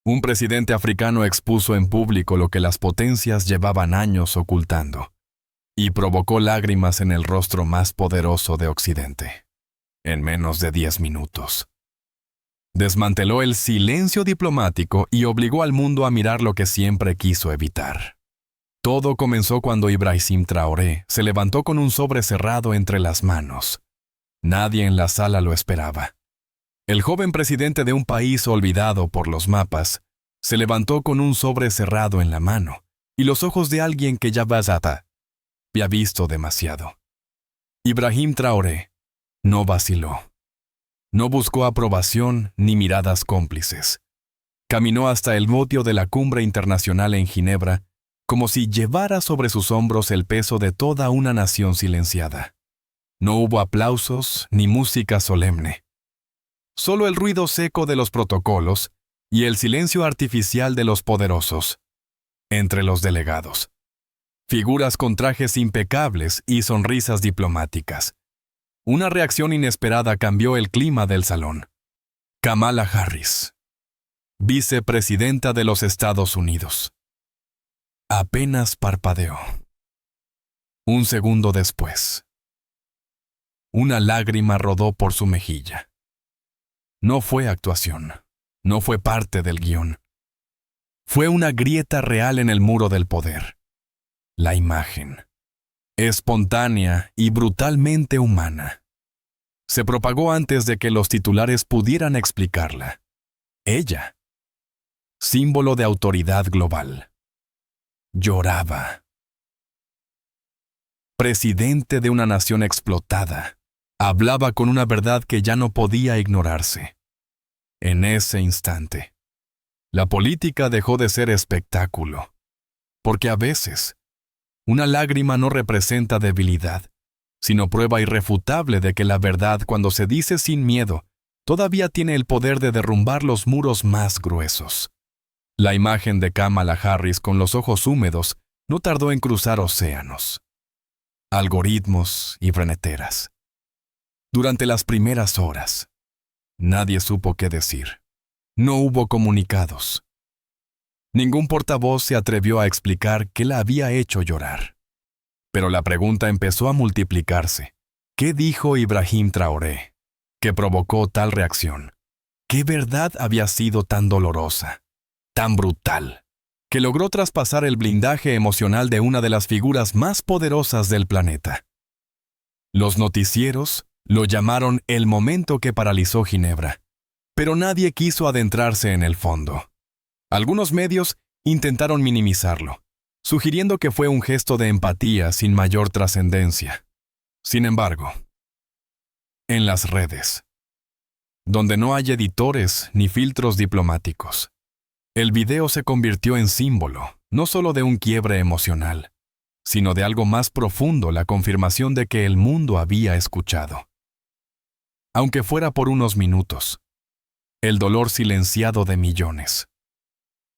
Un presidente africano expuso en público lo que las potencias llevaban años ocultando, y provocó lágrimas en el rostro más poderoso de Occidente, en menos de 10 minutos. Desmanteló el silencio diplomático y obligó al mundo a mirar lo que siempre quiso evitar. Todo comenzó cuando Ibrahim Traoré se levantó con un sobre cerrado entre las manos. Nadie en la sala lo esperaba. El joven presidente de un país olvidado por los mapas se levantó con un sobre cerrado en la mano y los ojos de alguien que ya había visto demasiado. Ibrahim Traoré no vaciló. No buscó aprobación ni miradas cómplices. Caminó hasta el podio de la cumbre internacional en Ginebra como si llevara sobre sus hombros el peso de toda una nación silenciada. No hubo aplausos ni música solemne. Solo el ruido seco de los protocolos y el silencio artificial de los poderosos. Entre los delegados. Figuras con trajes impecables y sonrisas diplomáticas. Una reacción inesperada cambió el clima del salón. Kamala Harris, vicepresidenta de los Estados Unidos. Apenas parpadeó. Un segundo después, una lágrima rodó por su mejilla. No fue actuación, no fue parte del guión. Fue una grieta real en el muro del poder. La imagen, espontánea y brutalmente humana, se propagó antes de que los titulares pudieran explicarla. Ella, símbolo de autoridad global, lloraba. Presidente de una nación explotada, hablaba con una verdad que ya no podía ignorarse. En ese instante, la política dejó de ser espectáculo, porque a veces, una lágrima no representa debilidad, sino prueba irrefutable de que la verdad, cuando se dice sin miedo, todavía tiene el poder de derrumbar los muros más gruesos. La imagen de Kamala Harris con los ojos húmedos no tardó en cruzar océanos, algoritmos y freneteras. Durante las primeras horas, nadie supo qué decir. No hubo comunicados. Ningún portavoz se atrevió a explicar qué la había hecho llorar. Pero la pregunta empezó a multiplicarse. ¿Qué dijo Ibrahim Traoré que provocó tal reacción? ¿Qué verdad había sido tan dolorosa, tan brutal, que logró traspasar el blindaje emocional de una de las figuras más poderosas del planeta? Los noticieros lo llamaron el momento que paralizó Ginebra, pero nadie quiso adentrarse en el fondo. Algunos medios intentaron minimizarlo, sugiriendo que fue un gesto de empatía sin mayor trascendencia. Sin embargo, en las redes, donde no hay editores ni filtros diplomáticos, el video se convirtió en símbolo, no solo de un quiebre emocional, sino de algo más profundo, la confirmación de que el mundo había escuchado. Aunque fuera por unos minutos, el dolor silenciado de millones.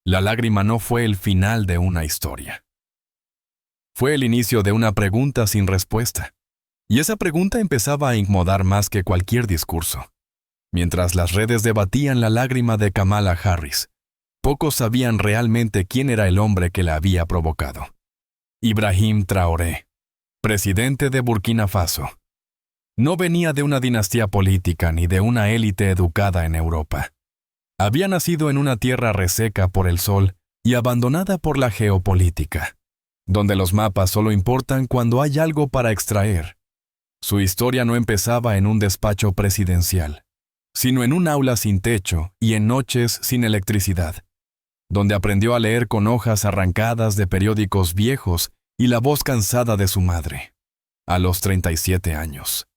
La lágrima no fue el final de una historia. Fue el inicio de una pregunta sin respuesta. Y esa pregunta empezaba a incomodar más que cualquier discurso. Mientras las redes debatían la lágrima de Kamala Harris, pocos sabían realmente quién era el hombre que la había provocado. Ibrahim Traoré, presidente de Burkina Faso. No venía de una dinastía política ni de una élite educada en Europa. Había nacido en una tierra reseca por el sol y abandonada por la geopolítica, donde los mapas solo importan cuando hay algo para extraer. Su historia no empezaba en un despacho presidencial, sino en un aula sin techo y en noches sin electricidad, donde aprendió a leer con hojas arrancadas de periódicos viejos y la voz cansada de su madre. A los 37 años.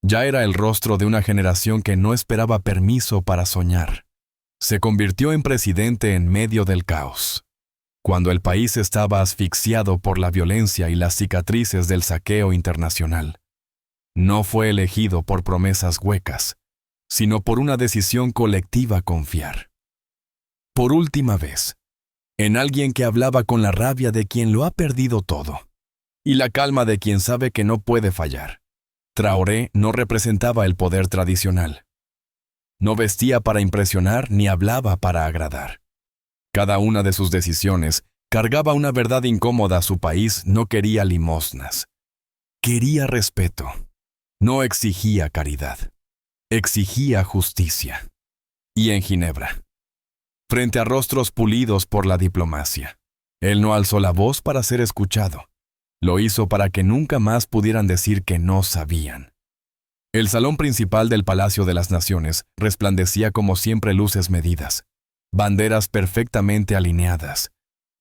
Ya era el rostro de una generación que no esperaba permiso para soñar. Se convirtió en presidente en medio del caos, cuando el país estaba asfixiado por la violencia y las cicatrices del saqueo internacional. No fue elegido por promesas huecas, sino por una decisión colectiva confiar. Por última vez, en alguien que hablaba con la rabia de quien lo ha perdido todo, y la calma de quien sabe que no puede fallar. Traoré no representaba el poder tradicional. No vestía para impresionar ni hablaba para agradar. Cada una de sus decisiones cargaba una verdad incómoda. Su país no quería limosnas. Quería respeto. No exigía caridad. Exigía justicia. Y en Ginebra, frente a rostros pulidos por la diplomacia, él no alzó la voz para ser escuchado. Lo hizo para que nunca más pudieran decir que no sabían. El salón principal del Palacio de las Naciones resplandecía como siempre luces medidas, banderas perfectamente alineadas,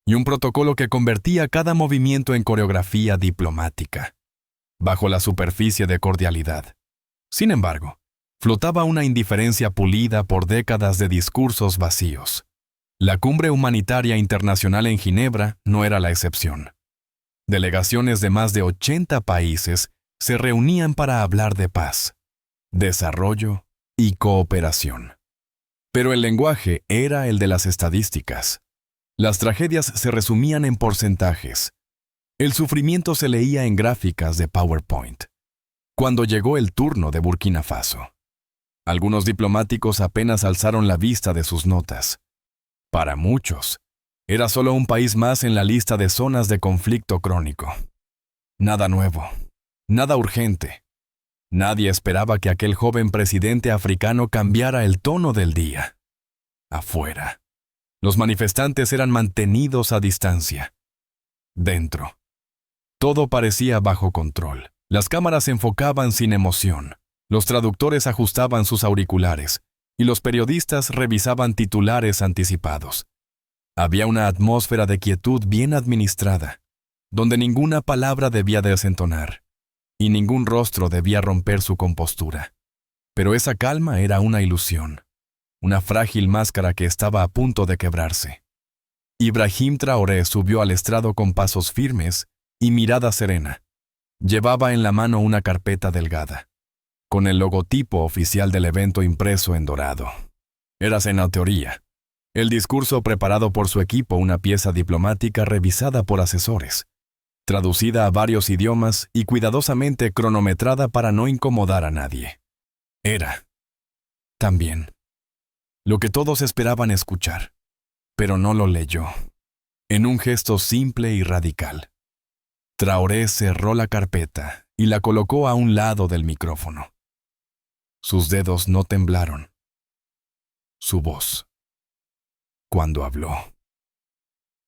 y un protocolo que convertía cada movimiento en coreografía diplomática, bajo la superficie de cordialidad. Sin embargo, flotaba una indiferencia pulida por décadas de discursos vacíos. La Cumbre Humanitaria Internacional en Ginebra no era la excepción. Delegaciones de más de 80 países se reunían para hablar de paz, desarrollo y cooperación. Pero el lenguaje era el de las estadísticas. Las tragedias se resumían en porcentajes. El sufrimiento se leía en gráficas de PowerPoint. Cuando llegó el turno de Burkina Faso, algunos diplomáticos apenas alzaron la vista de sus notas. Para muchos, era solo un país más en la lista de zonas de conflicto crónico. Nada nuevo, nada urgente. Nadie esperaba que aquel joven presidente africano cambiara el tono del día. Afuera, los manifestantes eran mantenidos a distancia. Dentro, todo parecía bajo control. Las cámaras enfocaban sin emoción, los traductores ajustaban sus auriculares y los periodistas revisaban titulares anticipados. Había una atmósfera de quietud bien administrada, donde ninguna palabra debía desentonar y ningún rostro debía romper su compostura. Pero esa calma era una ilusión, una frágil máscara que estaba a punto de quebrarse. Ibrahim Traoré subió al estrado con pasos firmes y mirada serena. Llevaba en la mano una carpeta delgada, con el logotipo oficial del evento impreso en dorado. Era en teoría el discurso preparado por su equipo, una pieza diplomática revisada por asesores, traducida a varios idiomas y cuidadosamente cronometrada para no incomodar a nadie. Era, también, lo que todos esperaban escuchar, pero no lo leyó. En un gesto simple y radical, Traoré cerró la carpeta y la colocó a un lado del micrófono. Sus dedos no temblaron. Su voz, cuando habló,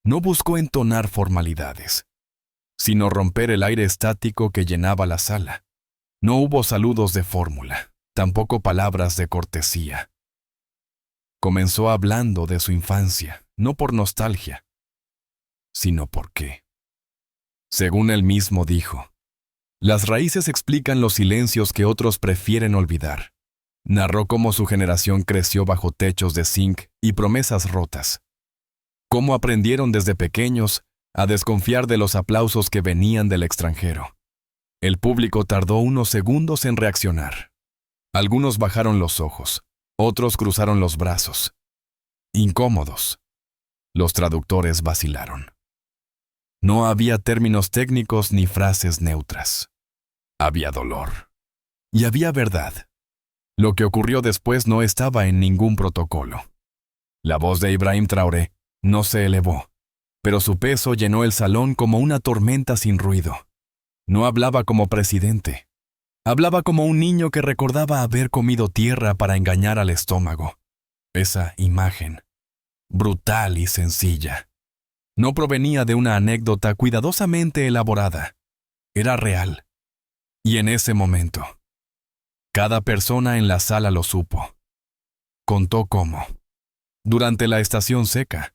no buscó entonar formalidades, sino romper el aire estático que llenaba la sala. No hubo saludos de fórmula, tampoco palabras de cortesía. Comenzó hablando de su infancia, no por nostalgia, sino porque, según él mismo dijo, las raíces explican los silencios que otros prefieren olvidar. Narró cómo su generación creció bajo techos de zinc y promesas rotas. Cómo aprendieron desde pequeños a desconfiar de los aplausos que venían del extranjero. El público tardó unos segundos en reaccionar. Algunos bajaron los ojos, otros cruzaron los brazos. Incómodos. Los traductores vacilaron. No había términos técnicos ni frases neutras. Había dolor. Y había verdad. Lo que ocurrió después no estaba en ningún protocolo. La voz de Ibrahim Traoré no se elevó, pero su peso llenó el salón como una tormenta sin ruido. No hablaba como presidente. Hablaba como un niño que recordaba haber comido tierra para engañar al estómago. Esa imagen, brutal y sencilla, no provenía de una anécdota cuidadosamente elaborada. Era real. Y en ese momento, cada persona en la sala lo supo. Contó cómo, durante la estación seca,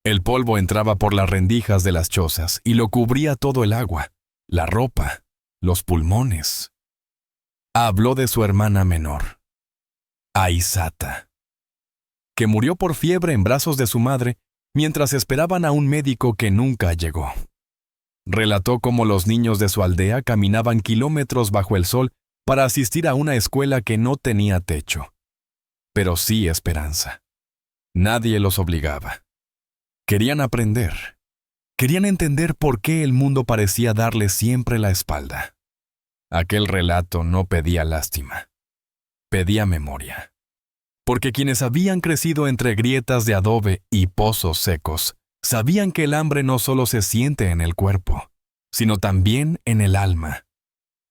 el polvo entraba por las rendijas de las chozas y lo cubría todo el agua, la ropa, los pulmones. Habló de su hermana menor, Aizata, que murió por fiebre en brazos de su madre mientras esperaban a un médico que nunca llegó. Relató cómo los niños de su aldea caminaban kilómetros bajo el sol para asistir a una escuela que no tenía techo, pero sí esperanza. Nadie los obligaba. Querían aprender. Querían entender por qué el mundo parecía darle siempre la espalda. Aquel relato no pedía lástima. Pedía memoria. porque quienes habían crecido entre grietas de adobe y pozos secos, sabían que el hambre no solo se siente en el cuerpo, sino también en el alma.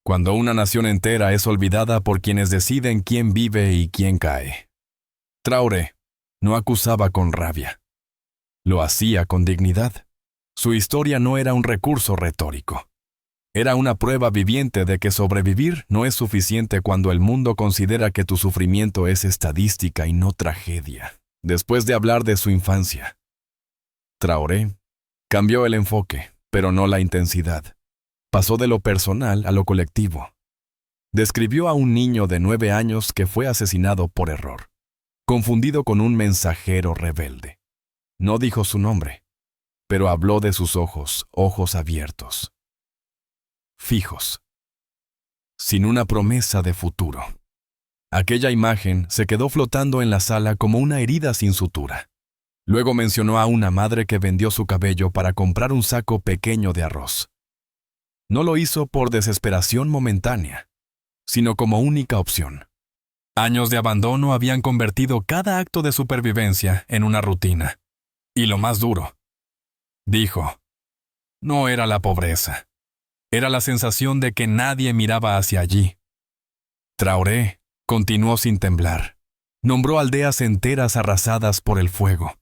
Cuando una nación entera es olvidada por quienes deciden quién vive y quién cae. Traoré no acusaba con rabia. Lo hacía con dignidad. Su historia no era un recurso retórico. Era una prueba viviente de que sobrevivir no es suficiente cuando el mundo considera que tu sufrimiento es estadística y no tragedia. Después de hablar de su infancia, Traoré cambió el enfoque, pero no la intensidad. Pasó de lo personal a lo colectivo. Describió a un niño de 9 años que fue asesinado por error, confundido con un mensajero rebelde. No dijo su nombre, pero habló de sus ojos abiertos, fijos, sin una promesa de futuro. Aquella imagen se quedó flotando en la sala como una herida sin sutura. Luego mencionó a una madre que vendió su cabello para comprar un saco pequeño de arroz. No lo hizo por desesperación momentánea, sino como única opción. Años de abandono habían convertido cada acto de supervivencia en una rutina. Y lo más duro, dijo, no era la pobreza. Era la sensación de que nadie miraba hacia allí. Traoré continuó sin temblar. Nombró aldeas enteras arrasadas por el fuego,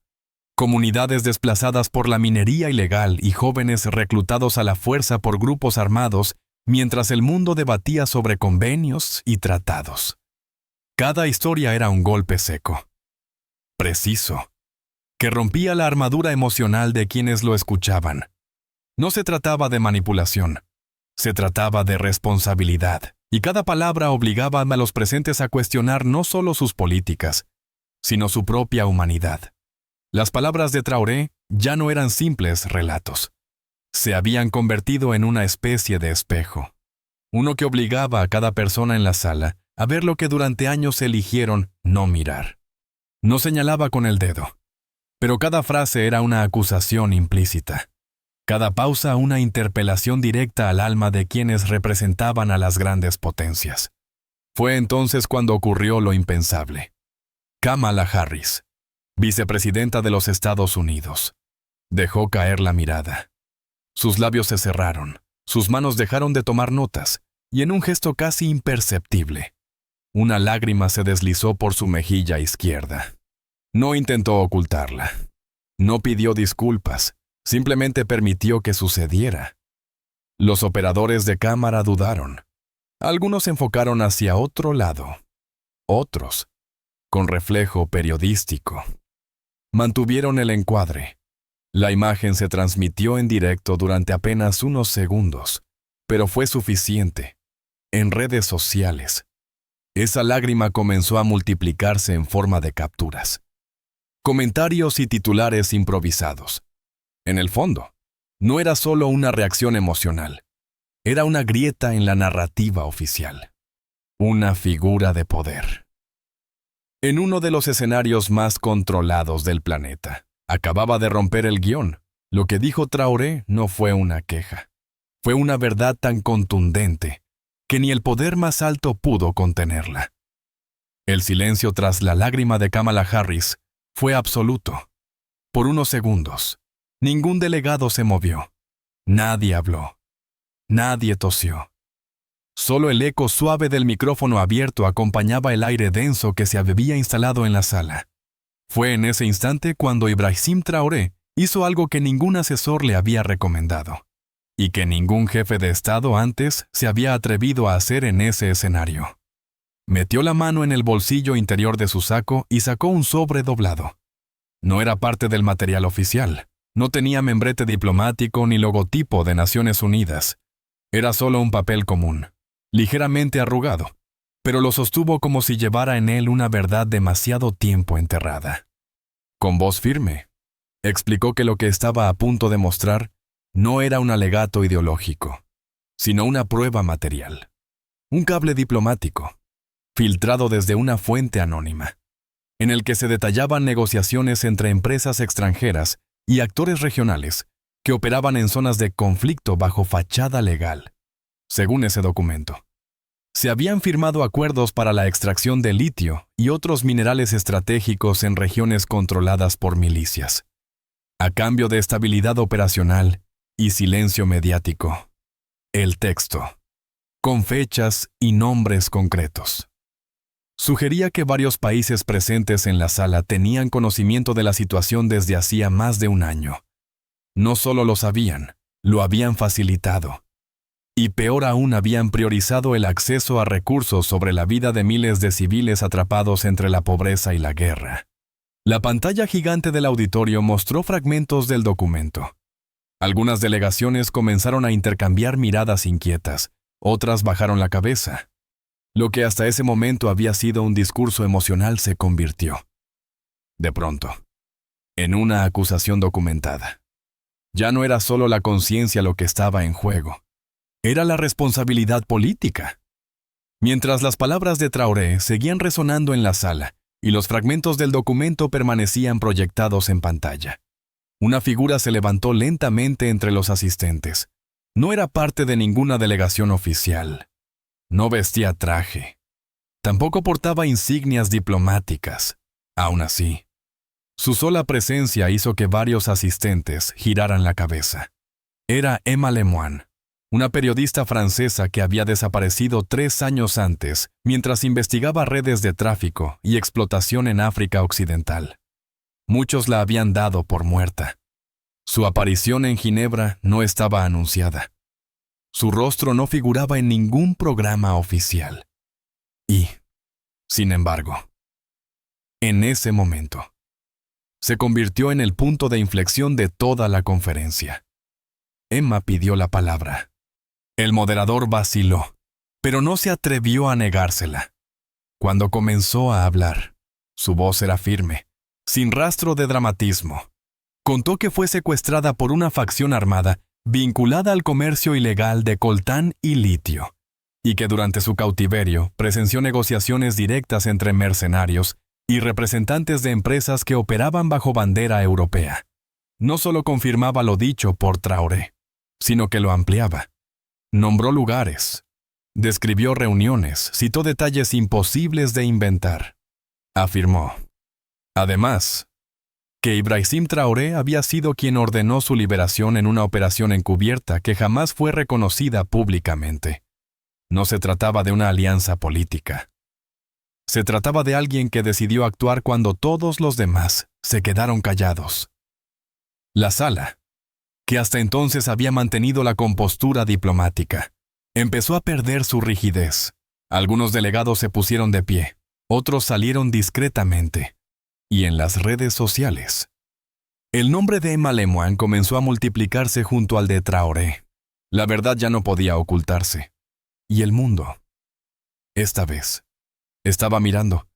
comunidades desplazadas por la minería ilegal y jóvenes reclutados a la fuerza por grupos armados mientras el mundo debatía sobre convenios y tratados. Cada historia era un golpe seco, preciso, que rompía la armadura emocional de quienes lo escuchaban. No se trataba de manipulación, se trataba de responsabilidad, y cada palabra obligaba a los presentes a cuestionar no solo sus políticas, sino su propia humanidad. Las palabras de Traoré ya no eran simples relatos. Se habían convertido en una especie de espejo, uno que obligaba a cada persona en la sala a ver lo que durante años eligieron no mirar. No señalaba con el dedo, pero cada frase era una acusación implícita. Cada pausa una interpelación directa al alma de quienes representaban a las grandes potencias. Fue entonces cuando ocurrió lo impensable. Kamala Harris, vicepresidenta de los Estados Unidos, dejó caer la mirada. Sus labios se cerraron, sus manos dejaron de tomar notas, y en un gesto casi imperceptible, una lágrima se deslizó por su mejilla izquierda. No intentó ocultarla. No pidió disculpas, simplemente permitió que sucediera. Los operadores de cámara dudaron. Algunos se enfocaron hacia otro lado. Otros, con reflejo periodístico, mantuvieron el encuadre. La imagen se transmitió en directo durante apenas unos segundos, pero fue suficiente. En redes sociales, esa lágrima comenzó a multiplicarse en forma de capturas, comentarios y titulares improvisados. En el fondo, no era solo una reacción emocional, era una grieta en la narrativa oficial, una figura de poder. En uno de los escenarios más controlados del planeta, acababa de romper el guión. Lo que dijo Traoré no fue una queja, fue una verdad tan contundente que ni el poder más alto pudo contenerla. El silencio tras la lágrima de Kamala Harris fue absoluto. Por unos segundos, ningún delegado se movió. Nadie habló. Nadie tosió. Solo el eco suave del micrófono abierto acompañaba el aire denso que se había instalado en la sala. Fue en ese instante cuando Ibrahim Traoré hizo algo que ningún asesor le había recomendado, y que ningún jefe de Estado antes se había atrevido a hacer en ese escenario. Metió la mano en el bolsillo interior de su saco y sacó un sobre doblado. No era parte del material oficial, no tenía membrete diplomático ni logotipo de Naciones Unidas. Era solo un papel común, ligeramente arrugado, pero lo sostuvo como si llevara en él una verdad demasiado tiempo enterrada. Con voz firme, explicó que lo que estaba a punto de mostrar no era un alegato ideológico, sino una prueba material. Un cable diplomático, filtrado desde una fuente anónima, en el que se detallaban negociaciones entre empresas extranjeras y actores regionales que operaban en zonas de conflicto bajo fachada legal. Según ese documento, Se habían firmado acuerdos para la extracción de litio y otros minerales estratégicos en regiones controladas por milicias, a cambio de estabilidad operacional y silencio mediático. El texto, con fechas y nombres concretos, sugería que varios países presentes en la sala tenían conocimiento de la situación desde hacía más de un año. No solo lo sabían, lo habían facilitado. Y peor aún, habían priorizado el acceso a recursos sobre la vida de miles de civiles atrapados entre la pobreza y la guerra. La pantalla gigante del auditorio mostró fragmentos del documento. Algunas delegaciones comenzaron a intercambiar miradas inquietas, otras bajaron la cabeza. Lo que hasta ese momento había sido un discurso emocional se convirtió, de pronto, en una acusación documentada. Ya no era solo la conciencia lo que estaba en juego. Era la responsabilidad política. Mientras las palabras de Traoré seguían resonando en la sala y los fragmentos del documento permanecían proyectados en pantalla, una figura se levantó lentamente entre los asistentes. No era parte de ninguna delegación oficial. No vestía traje. Tampoco portaba insignias diplomáticas. Aún así, su sola presencia hizo que varios asistentes giraran la cabeza. Era Emma Lemoine, una periodista francesa que había desaparecido 3 años antes mientras investigaba redes de tráfico y explotación en África Occidental. Muchos la habían dado por muerta. Su aparición en Ginebra no estaba anunciada. Su rostro no figuraba en ningún programa oficial. Y, sin embargo, en ese momento, se convirtió en el punto de inflexión de toda la conferencia. Emma pidió la palabra. El moderador vaciló, pero no se atrevió a negársela. Cuando comenzó a hablar, su voz era firme, sin rastro de dramatismo. Contó que fue secuestrada por una facción armada vinculada al comercio ilegal de coltán y litio, y que durante su cautiverio presenció negociaciones directas entre mercenarios y representantes de empresas que operaban bajo bandera europea. No solo confirmaba lo dicho por Traoré, sino que lo ampliaba. Nombró lugares, describió reuniones, citó detalles imposibles de inventar. Afirmó, además, que Ibrahim Traoré había sido quien ordenó su liberación en una operación encubierta que jamás fue reconocida públicamente. No se trataba de una alianza política. Se trataba de alguien que decidió actuar cuando todos los demás se quedaron callados. La sala, que hasta entonces había mantenido la compostura diplomática, empezó a perder su rigidez. Algunos delegados se pusieron de pie, otros salieron discretamente. Y en las redes sociales, el nombre de Emma Lemoine comenzó a multiplicarse junto al de Traoré. La verdad ya no podía ocultarse. Y el mundo, esta vez, estaba mirando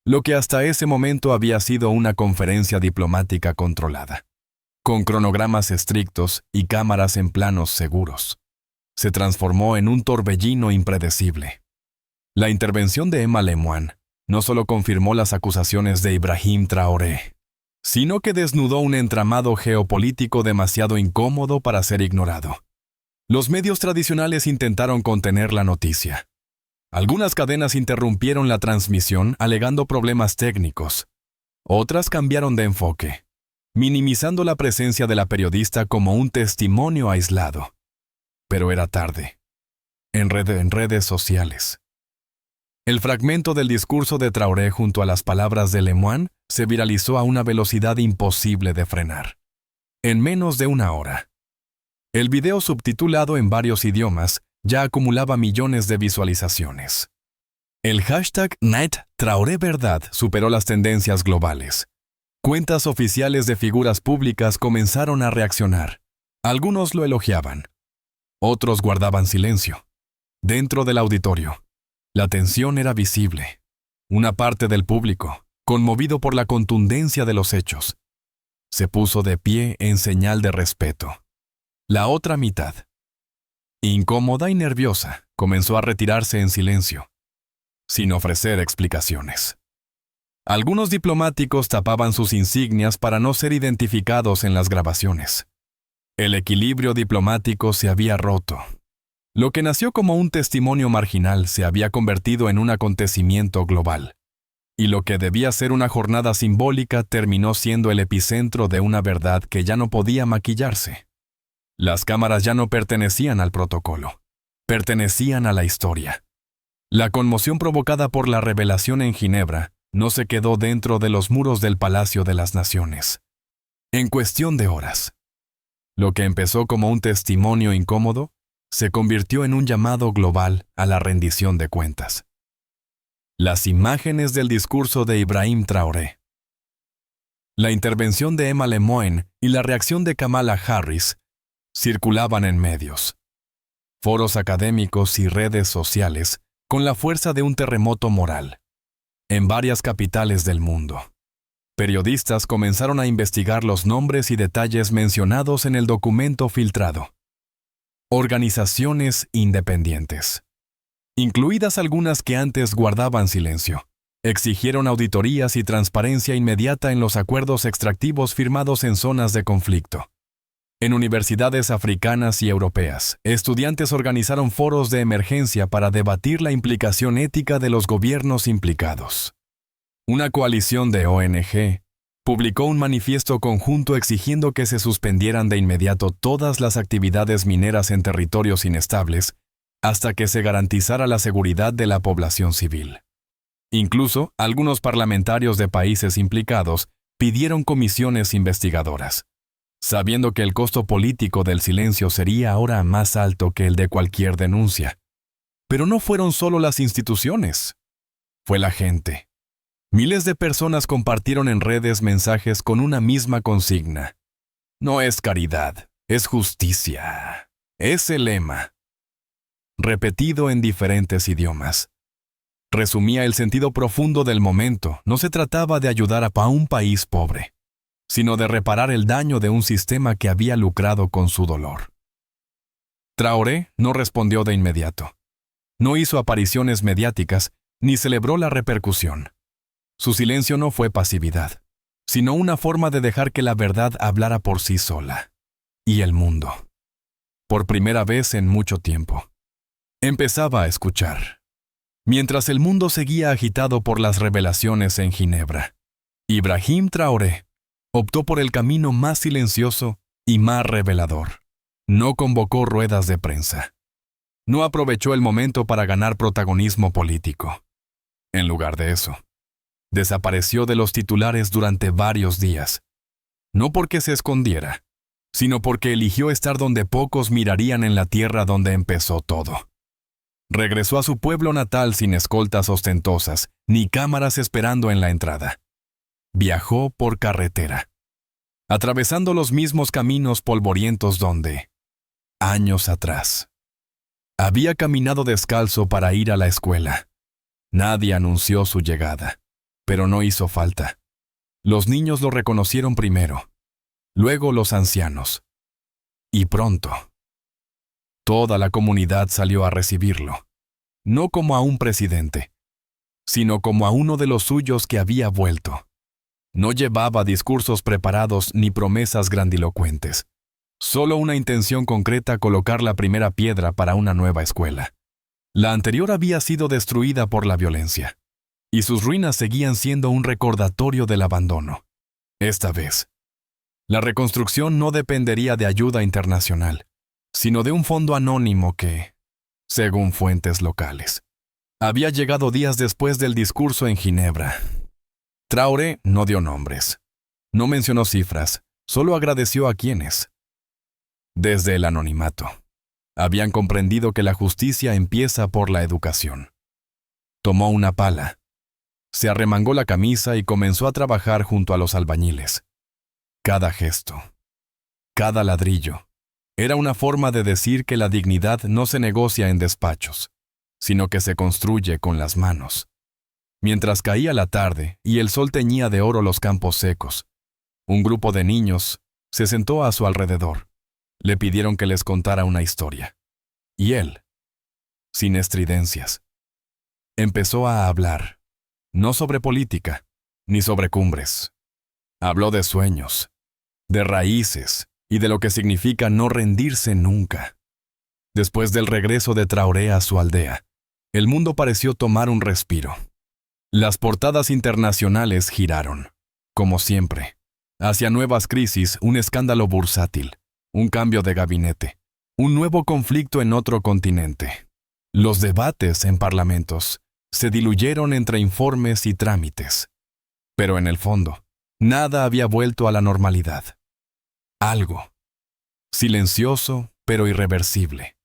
lo que hasta ese momento había sido una conferencia diplomática controlada, con cronogramas estrictos y cámaras en planos seguros. Se transformó en un torbellino impredecible. La intervención de Emma Lemoine no solo confirmó las acusaciones de Ibrahim Traoré, sino que desnudó un entramado geopolítico demasiado incómodo para ser ignorado. Los medios tradicionales intentaron contener la noticia. Algunas cadenas interrumpieron la transmisión alegando problemas técnicos. Otras cambiaron de enfoque, minimizando la presencia de la periodista como un testimonio aislado. Pero era tarde. En redes sociales, el fragmento del discurso de Traoré junto a las palabras de Lemoine se viralizó a una velocidad imposible de frenar. En menos de una hora, el video subtitulado en varios idiomas ya acumulaba millones de visualizaciones. El hashtag #NightTraoréVerdad superó las tendencias globales. Cuentas oficiales de figuras públicas comenzaron a reaccionar. Algunos lo elogiaban. Otros guardaban silencio. Dentro del auditorio, la tensión era visible. Una parte del público, conmovido por la contundencia de los hechos, se puso de pie en señal de respeto. La otra mitad, incómoda y nerviosa, comenzó a retirarse en silencio, sin ofrecer explicaciones. Algunos diplomáticos tapaban sus insignias para no ser identificados en las grabaciones. El equilibrio diplomático se había roto. Lo que nació como un testimonio marginal se había convertido en un acontecimiento global, y lo que debía ser una jornada simbólica terminó siendo el epicentro de una verdad que ya no podía maquillarse. Las cámaras ya no pertenecían al protocolo, pertenecían a la historia. La conmoción provocada por la revelación en Ginebra no se quedó dentro de los muros del Palacio de las Naciones. En cuestión de horas, lo que empezó como un testimonio incómodo se convirtió en un llamado global a la rendición de cuentas. Las imágenes del discurso de Ibrahim Traoré, la intervención de Emma Lemoine y la reacción de Kamala Harris circulaban en medios, foros académicos y redes sociales con la fuerza de un terremoto moral. En varias capitales del mundo, periodistas comenzaron a investigar los nombres y detalles mencionados en el documento filtrado. Organizaciones independientes, incluidas algunas que antes guardaban silencio, exigieron auditorías y transparencia inmediata en los acuerdos extractivos firmados en zonas de conflicto. En universidades africanas y europeas, estudiantes organizaron foros de emergencia para debatir la implicación ética de los gobiernos implicados. Una coalición de ONG publicó un manifiesto conjunto exigiendo que se suspendieran de inmediato todas las actividades mineras en territorios inestables hasta que se garantizara la seguridad de la población civil. Incluso, algunos parlamentarios de países implicados pidieron comisiones investigadoras, sabiendo que el costo político del silencio sería ahora más alto que el de cualquier denuncia. Pero no fueron solo las instituciones, fue la gente. Miles de personas compartieron en redes mensajes con una misma consigna. No es caridad, es justicia. Es el lema, repetido en diferentes idiomas. Resumía el sentido profundo del momento. No se trataba de ayudar a un país pobre, sino de reparar el daño de un sistema que había lucrado con su dolor. Traoré no respondió de inmediato. No hizo apariciones mediáticas ni celebró la repercusión. Su silencio no fue pasividad, sino una forma de dejar que la verdad hablara por sí sola. Y el mundo, por primera vez en mucho tiempo, empezaba a escuchar. Mientras el mundo seguía agitado por las revelaciones en Ginebra, Ibrahim Traoré optó por el camino más silencioso y más revelador. No convocó ruedas de prensa. No aprovechó el momento para ganar protagonismo político. En lugar de eso, desapareció de los titulares durante varios días. No porque se escondiera, sino porque eligió estar donde pocos mirarían en la tierra donde empezó todo. Regresó a su pueblo natal sin escoltas ostentosas, ni cámaras esperando en la entrada. Viajó por carretera, atravesando los mismos caminos polvorientos donde, años atrás, había caminado descalzo para ir a la escuela. Nadie anunció su llegada, pero no hizo falta. Los niños lo reconocieron primero, luego los ancianos. Y pronto, toda la comunidad salió a recibirlo, no como a un presidente, sino como a uno de los suyos que había vuelto. No llevaba discursos preparados ni promesas grandilocuentes, solo una intención concreta: colocar la primera piedra para una nueva escuela. La anterior había sido destruida por la violencia, y sus ruinas seguían siendo un recordatorio del abandono. Esta vez, la reconstrucción no dependería de ayuda internacional, sino de un fondo anónimo que, según fuentes locales, había llegado días después del discurso en Ginebra. Traoré no dio nombres, no mencionó cifras, solo agradeció a quienes, desde el anonimato, habían comprendido que la justicia empieza por la educación. Tomó una pala, se arremangó la camisa y comenzó a trabajar junto a los albañiles. Cada gesto, cada ladrillo, era una forma de decir que la dignidad no se negocia en despachos, sino que se construye con las manos. Mientras caía la tarde y el sol teñía de oro los campos secos, un grupo de niños se sentó a su alrededor. Le pidieron que les contara una historia. Y él, sin estridencias, empezó a hablar, no sobre política, ni sobre cumbres. Habló de sueños, de raíces y de lo que significa no rendirse nunca. Después del regreso de Traoré a su aldea, el mundo pareció tomar un respiro. Las portadas internacionales giraron, como siempre, hacia nuevas crisis, un escándalo bursátil, un cambio de gabinete, un nuevo conflicto en otro continente. Los debates en parlamentos se diluyeron entre informes y trámites. Pero en el fondo, nada había vuelto a la normalidad. Algo, silencioso pero irreversible,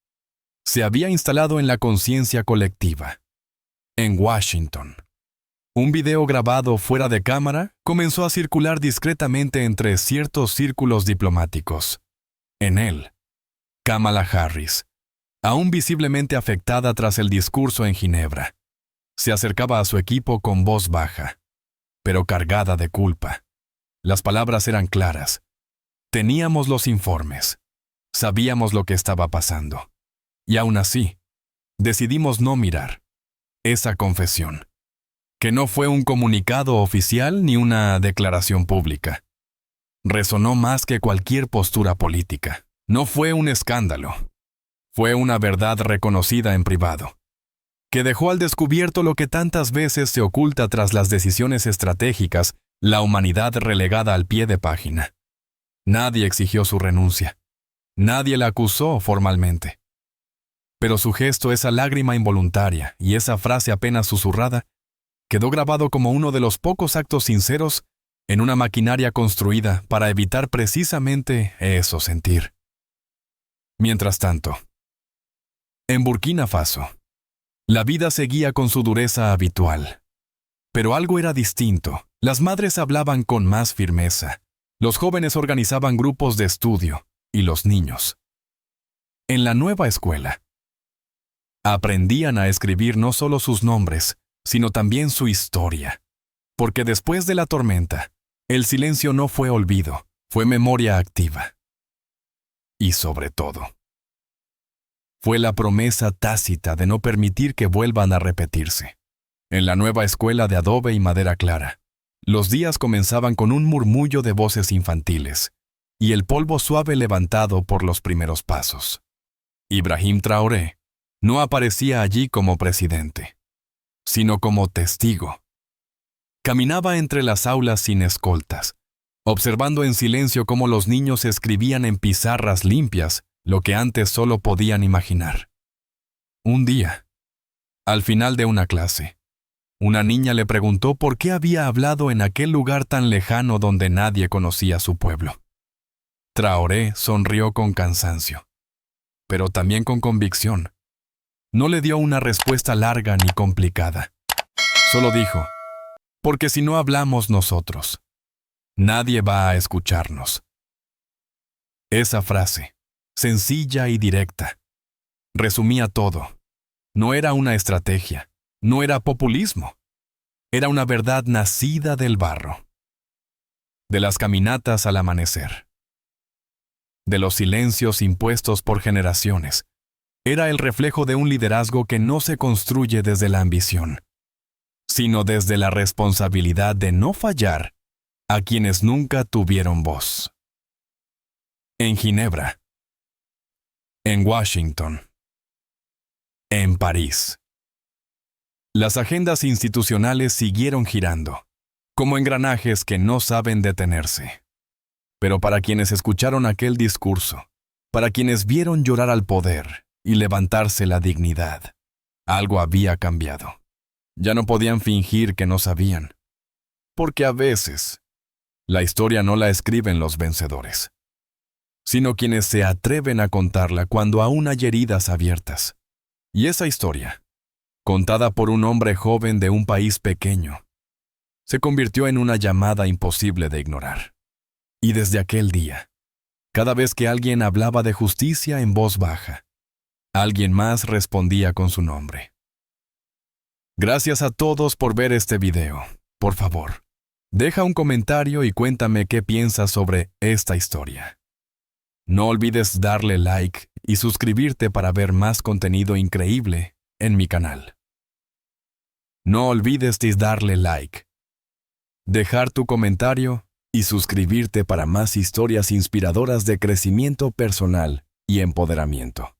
se había instalado en la conciencia colectiva. En Washington, un video grabado fuera de cámara comenzó a circular discretamente entre ciertos círculos diplomáticos. En él, Kamala Harris, aún visiblemente afectada tras el discurso en Ginebra, se acercaba a su equipo con voz baja, pero cargada de culpa. Las palabras eran claras. Teníamos los informes. Sabíamos lo que estaba pasando. Y aún así, decidimos no mirar esa confesión, que no fue un comunicado oficial ni una declaración pública. Resonó más que cualquier postura política. No fue un escándalo. Fue una verdad reconocida en privado, que dejó al descubierto lo que tantas veces se oculta tras las decisiones estratégicas, la humanidad relegada al pie de página. Nadie exigió su renuncia. Nadie la acusó formalmente. Pero su gesto, esa lágrima involuntaria y esa frase apenas susurrada, quedó grabado como uno de los pocos actos sinceros en una maquinaria construida para evitar precisamente eso sentir. Mientras tanto, en Burkina Faso, la vida seguía con su dureza habitual. Pero algo era distinto. Las madres hablaban con más firmeza. Los jóvenes organizaban grupos de estudio, y los niños, en la nueva escuela, aprendían a escribir no solo sus nombres, sino también su historia. Porque después de la tormenta, el silencio no fue olvido, fue memoria activa. Y sobre todo, fue la promesa tácita de no permitir que vuelvan a repetirse. En la nueva escuela de adobe y madera clara, los días comenzaban con un murmullo de voces infantiles y el polvo suave levantado por los primeros pasos. Ibrahim Traoré no aparecía allí como presidente, sino como testigo. Caminaba entre las aulas sin escoltas, observando en silencio cómo los niños escribían en pizarras limpias lo que antes solo podían imaginar. Un día, al final de una clase, una niña le preguntó por qué había hablado en aquel lugar tan lejano donde nadie conocía su pueblo. Traoré sonrió con cansancio, pero también con convicción. No le dio una respuesta larga ni complicada. Solo dijo, porque si no hablamos nosotros, nadie va a escucharnos. Esa frase, sencilla y directa, resumía todo. No era una estrategia, no era populismo. Era una verdad nacida del barro, de las caminatas al amanecer, de los silencios impuestos por generaciones. Era el reflejo de un liderazgo que no se construye desde la ambición, sino desde la responsabilidad de no fallar a quienes nunca tuvieron voz. En Ginebra, en Washington, en París. Las agendas institucionales siguieron girando, como engranajes que no saben detenerse. Pero para quienes escucharon aquel discurso, para quienes vieron llorar al poder y levantarse la dignidad, algo había cambiado. Ya no podían fingir que no sabían, porque a veces la historia no la escriben los vencedores, sino quienes se atreven a contarla cuando aún hay heridas abiertas. Y esa historia, contada por un hombre joven de un país pequeño, se convirtió en una llamada imposible de ignorar. Y desde aquel día, cada vez que alguien hablaba de justicia en voz baja, alguien más respondía con su nombre. Gracias a todos por ver este video. Por favor, deja un comentario y cuéntame qué piensas sobre esta historia. No olvides darle like y suscribirte para ver más contenido increíble en mi canal. No olvides darle like, dejar tu comentario y suscribirte para más historias inspiradoras de crecimiento personal y empoderamiento.